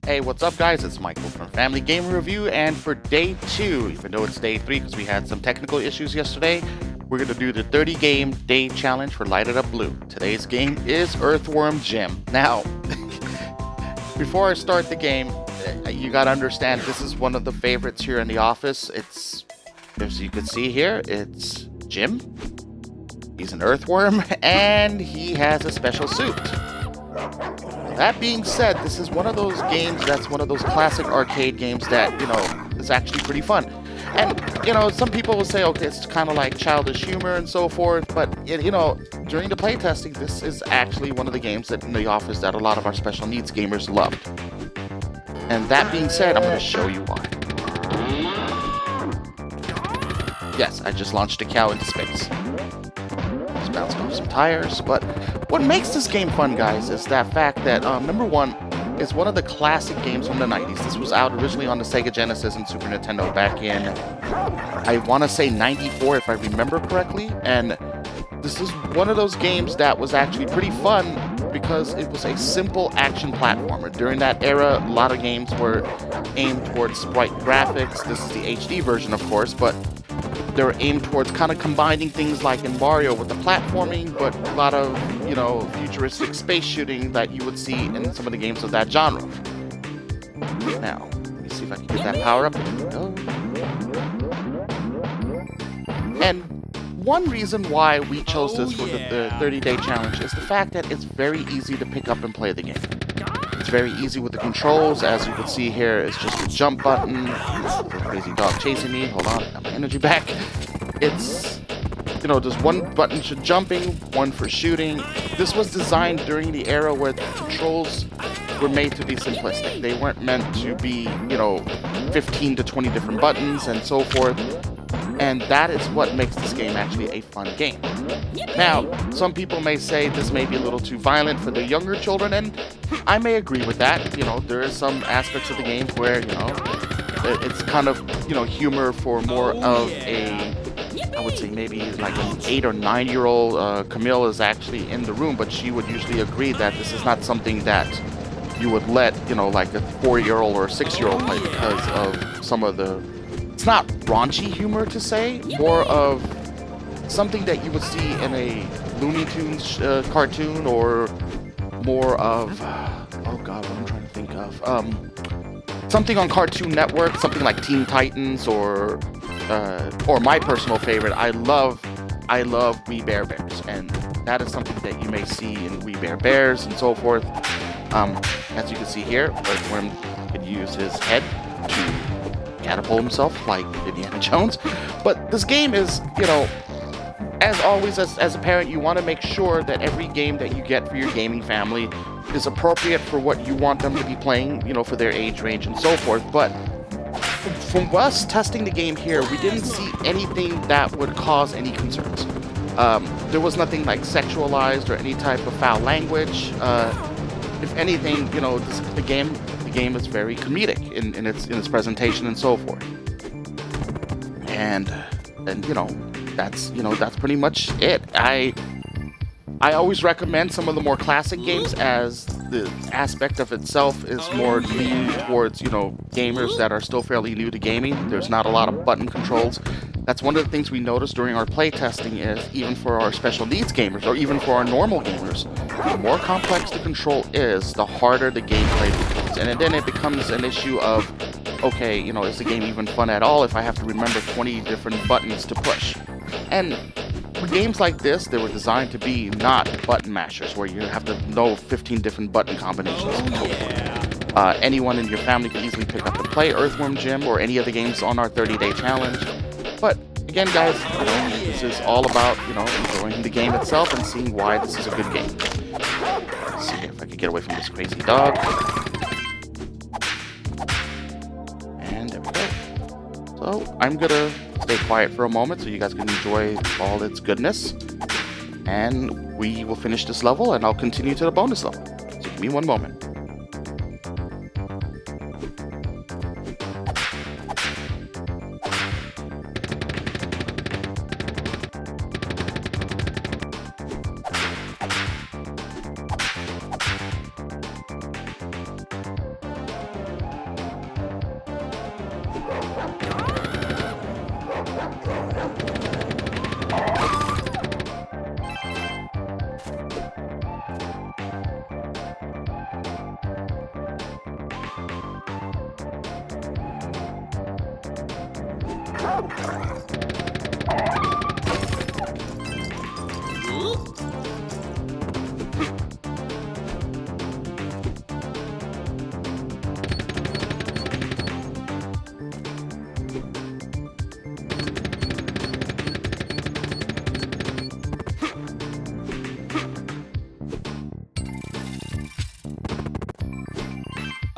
Hey, what's up guys? It's Michael from Family Game Review, and for day 2, even though it's day 3 because we had some technical issues yesterday, we're going to do the 30 game day challenge for Light It Up Blue. Today's game is Earthworm Jim. Now, before I start the game, you got to understand this is one of the favorites here in the office. It's, as you can see here, it's Jim. He's an earthworm, and he has a special suit. That being said, this is one of those games that's one of those classic arcade games that, is actually pretty fun. And, some people will say, okay, it's kind of like childish humor and so forth, but, during the playtesting, this is actually one of the games that in the office that a lot of our special needs gamers loved. And that being said, I'm going to show you why. Yes, I just launched a cow into space. Just bouncing off some tires, but what makes this game fun, guys, is that fact that, number one, it's one of the classic games from the 90s. This was out originally on the Sega Genesis and Super Nintendo back in, I want to say 94 if I remember correctly, and this is one of those games that was actually pretty fun because it was a simple action platformer. During that era, a lot of games were aimed towards sprite graphics. This is the HD version, of course, but they were aimed towards kind of combining things like in Mario with the platforming, but a lot of, futuristic space shooting that you would see in some of the games of that genre. Now, let me see if I can get that power up. There we go. And one reason why we chose this for the 30-day challenge is the fact that it's very easy to pick up and play the game. It's very easy with the controls. As you can see here, it's just a jump button. The crazy dog chasing me. Hold on, I got my energy back. It's, there's one button for jumping, one for shooting. This was designed during the era where the controls were made to be simplistic. They weren't meant to be, 15 to 20 different buttons and so forth. And that is what makes this game actually a fun game. Now, some people may say this may be a little too violent for the younger children, and I may agree with that. There is some aspects of the game where, it's kind of, humor for more of a, I would say maybe like an 8 or 9-year-old. Camille is actually in the room, but she would usually agree that this is not something that you would let, like a 4-year-old or a 6-year-old play because of some of the, it's not raunchy humor to say, more of something that you would see in a Looney Tunes cartoon, or more of, oh god, what I'm trying to think of, something on Cartoon Network, something like Teen Titans, or my personal favorite, I love We Bare Bears, and that is something that you may see in We Bare Bears and so forth. As you can see here, Earthworm could use his head to catapult himself like Indiana Jones. But this game is, as always, as a parent, you want to make sure that every game that you get for your gaming family is appropriate for what you want them to be playing, for their age range and so forth. But from us testing the game here, we didn't see anything that would cause any concerns. There was nothing like sexualized or any type of foul language. If anything, the game is very comedic in its presentation and so forth. And that's pretty much it. I always recommend some of the more classic games, as the aspect of itself is more leaning towards, gamers that are still fairly new to gaming. There's not a lot of button controls. That's one of the things we noticed during our playtesting is, even for our special needs gamers, or even for our normal gamers, the more complex the control is, the harder the gameplay becomes. And then it becomes an issue of, okay, is the game even fun at all if I have to remember 20 different buttons to push? And for games like this, they were designed to be not button mashers, where you have to know 15 different button combinations. Anyone in your family can easily pick up and play Earthworm Jim or any of the games on our 30-day challenge. But again, guys, this is all about, enjoying the game itself and seeing why this is a good game. Let's see if I can get away from this crazy dog. And there we go. So I'm gonna stay quiet for a moment so you guys can enjoy all its goodness. And we will finish this level, and I'll continue to the bonus level. So give me one moment.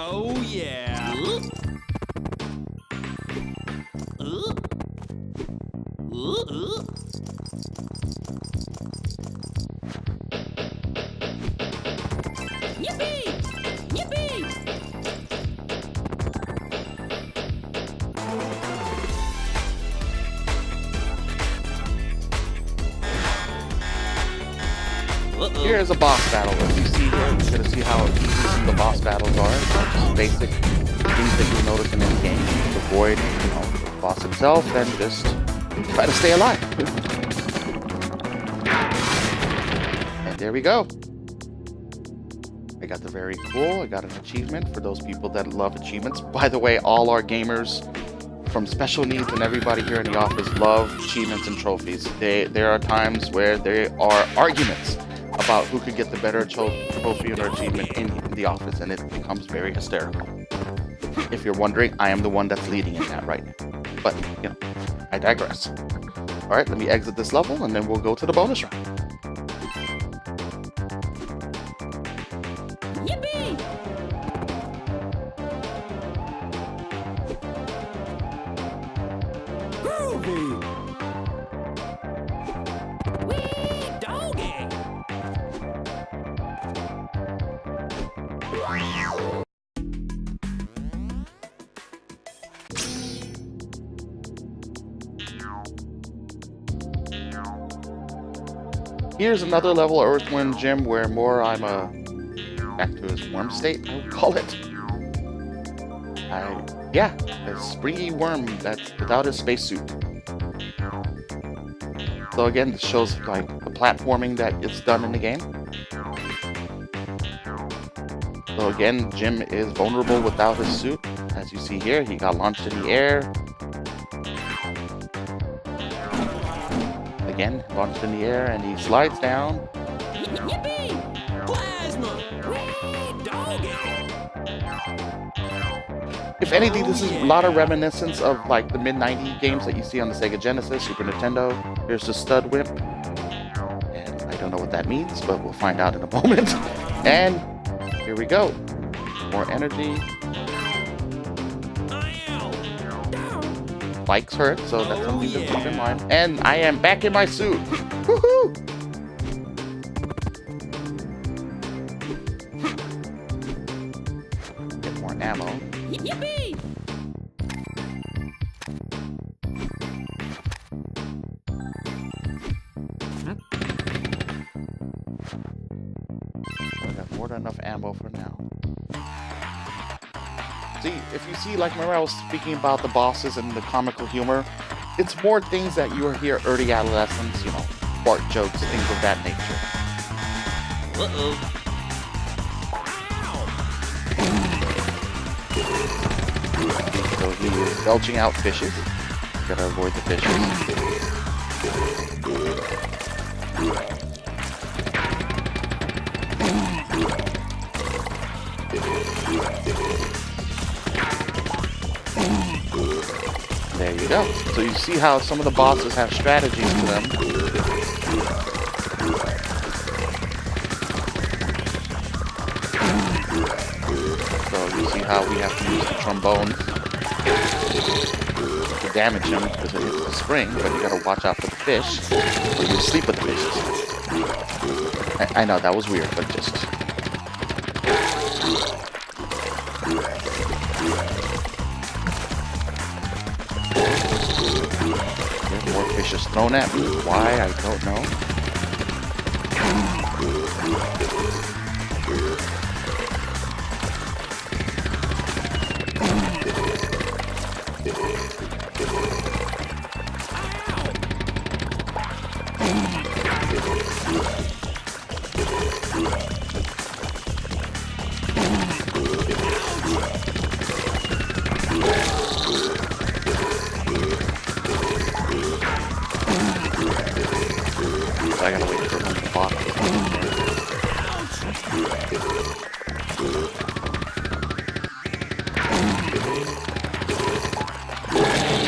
Oh yeah. Yippee! Yippee! Here is a boss battle. As you see here, you're going to see how easy some of the boss battles are. Just basic things that you'll notice in any game. To avoid, the boss himself, and just try to stay alive. And there we go. I got the very cool. I got an achievement for those people that love achievements. By the way, all our gamers, from special needs and everybody here in the office, love achievements and trophies. There are times where there are arguments about who could get the better trophy or achievement in the office, and it becomes very hysterical. If you're wondering, I am the one that's leading in that right now. But, I digress. Alright, let me exit this level, and then we'll go to the bonus round. Yippee! Groovy! Wee doggy! Here's another level of Earthworm Jim where I'm back to his worm state, I would call it. Yeah, a springy worm that's without his spacesuit. So again, this shows like the platforming that is done in the game. So again, Jim is vulnerable without his suit. As you see here, he got launched in the air. Again, launched in the air, and he slides down. Yippee! Plasma! Wee doggy! If anything, this is a lot of reminiscence of like the mid-90s games that you see on the Sega Genesis, Super Nintendo. Here's the stud whip. And I don't know what that means, but we'll find out in a moment. And here we go. More energy. Spikes hurt, so that's something to keep in mind. And I am back in my suit. Woohoo! Get more ammo. Yippee! I got more than enough ammo for now. See, if you see, like Morel was speaking about the bosses and the comical humor, it's more things that you hear early adolescence, fart jokes, things of that nature. Uh-oh. So he is belching out fishes. Gotta avoid the fishes. There you go. So you see how some of the bosses have strategies to them. So you see how we have to use the trombone to damage him because it hits the spring, but you gotta watch out for the fish, or you sleep with the fishes. I know, that was weird, but just... More fishes thrown at me. Why? I don't know.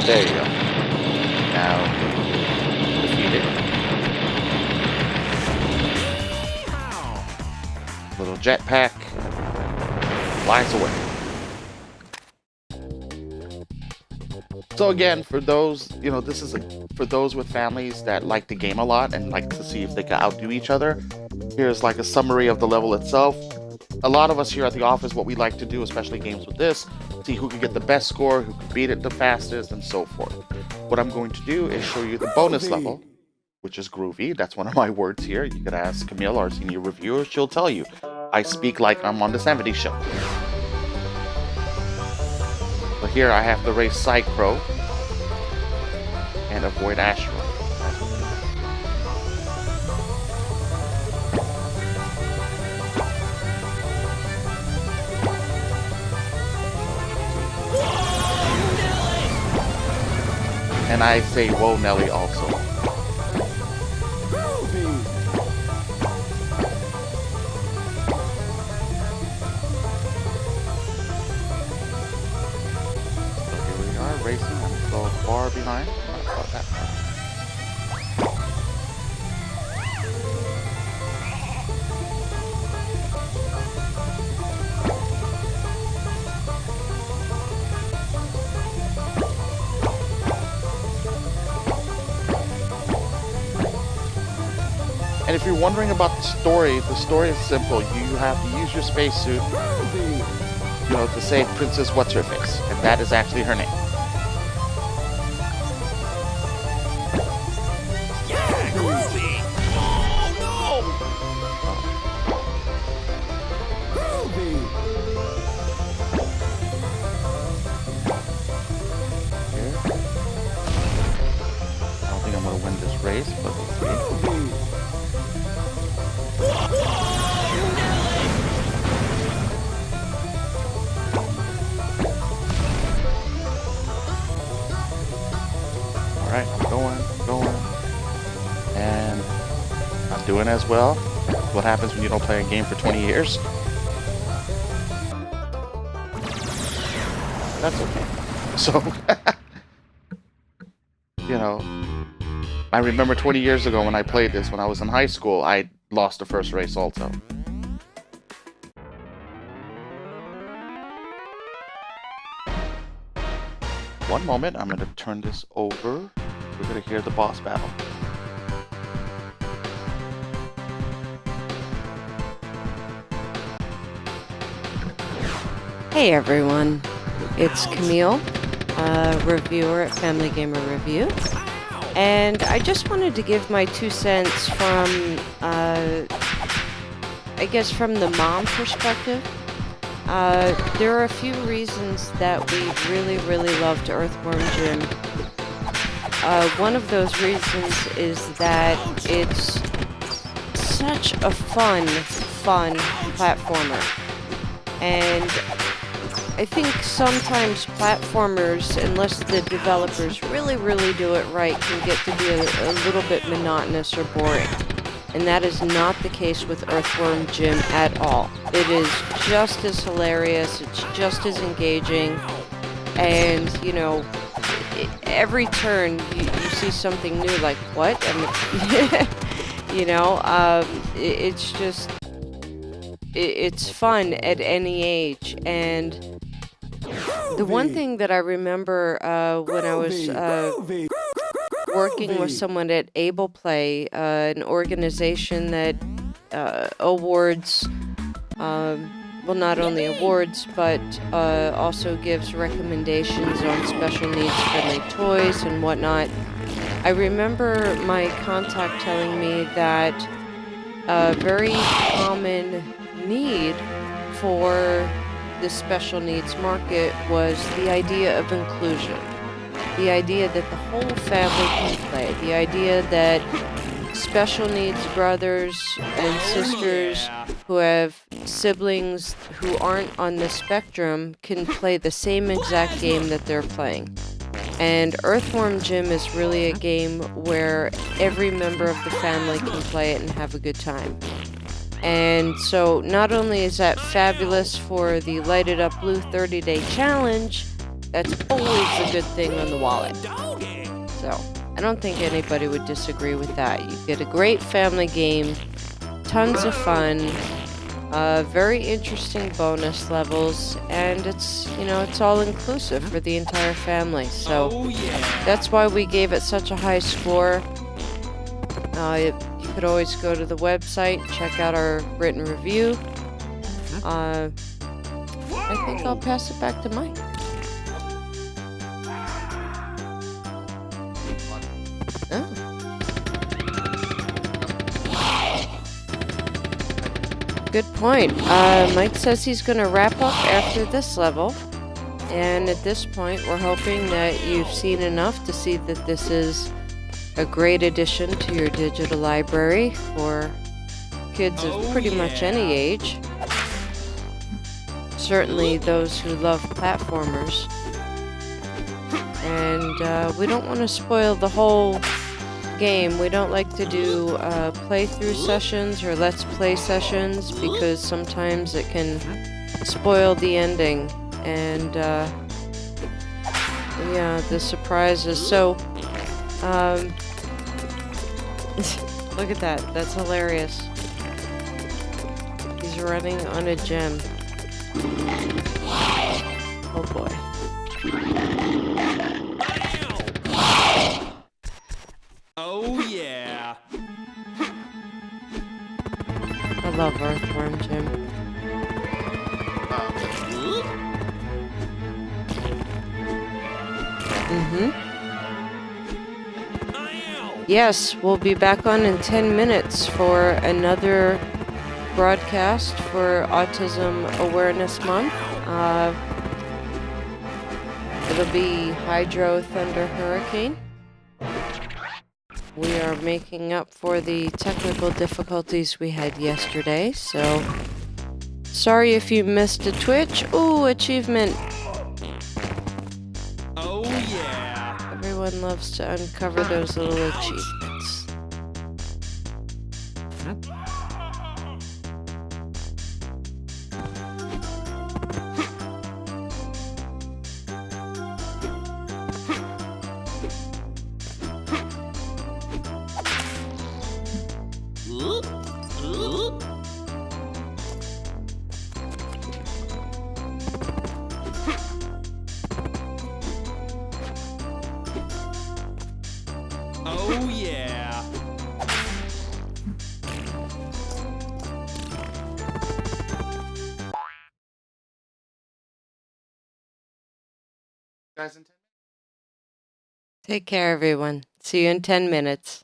There you go. Now, defeat it. Little jetpack. Flies away. So again, for those, this is for those with families that like to game a lot and like to see if they can outdo each other. Here's like a summary of the level itself. A lot of us here at the office, what we like to do, especially games with this, see who can get the best score, who can beat it the fastest, and so forth. What I'm going to do is show you the bonus level, which is groovy. That's one of my words here. You could ask Camille, our senior reviewer. She'll tell you. I speak like I'm on the 70s show. So here I have to race Psychro and avoid Asteroid. And I say, whoa, Nelly, also. So here we are, racing. I'm so far behind. Not that far. And if you're wondering about the story is simple. You have to use your spacesuit, to save Princess What's-Her-Face, and that is actually her name. Yeah, groovy! Oh, Here. I don't think I'm going to win this race, but we'll see. Alright, I'm going. And I'm doing as well. What happens when you don't play a game for 20 years? That's okay. So, I remember 20 years ago when I played this, when I was in high school, I lost the first race also. One moment, I'm going to turn this over. We're going to hear the boss battle. Hey everyone, it's Camille, reviewer at Family Gamer Review, and I just wanted to give my 2 cents from, I guess from the mom perspective. There are a few reasons that we really loved Earthworm Jim. One of those reasons is that it's such a fun platformer. And I think sometimes platformers, unless the developers really do it right, can get to be a little bit monotonous or boring. And that is not the case with Earthworm Jim at all. It is just as hilarious, it's just as engaging, and, every turn you see something new, like, what? It's just, it's fun at any age. And the one thing that I remember when I was working with someone at Able Play, an organization that awards, well, not only awards, but also gives recommendations on special needs friendly toys and whatnot. I remember my contact telling me that a very common need for the special needs market was the idea of inclusion. The idea that the whole family can play. The idea that special needs brothers and sisters who have siblings who aren't on the spectrum can play the same exact game that they're playing. And Earthworm Jim is really a game where every member of the family can play it and have a good time. And so not only is that fabulous for the Light It Up Blue 30-day challenge, That's always a good thing on the wallet. Doggy. So, I don't think anybody would disagree with that. You get a great family game, tons of fun, very interesting bonus levels, and it's, it's all inclusive for the entire family. So, Oh yeah. that's why we gave it such a high score. You could always go to the website, check out our written review. I think I'll pass it back to Mike. Oh. Good point. Mike says he's going to wrap up after this level. And at this point, we're hoping that you've seen enough to see that this is a great addition to your digital library for kids of pretty much any age. Certainly those who love platformers. And we don't want to spoil the whole game. We don't like to do playthrough sessions or let's play sessions because sometimes it can spoil the ending and the surprises. So look at that. That's hilarious. He's running on a gem. Oh boy. Oh yeah. I love Earthworm Jim. Yes, we'll be back on in 10 minutes for another broadcast for Autism Awareness Month. It'll be Hydro, Thunder, Hurricane. We are making up for the technical difficulties we had yesterday, so sorry if you missed a Twitch. Ooh, achievement! Oh yeah. Everyone loves to uncover those little achievements. Oh yeah. Guys, in 10 Take care, everyone. See you in 10 minutes.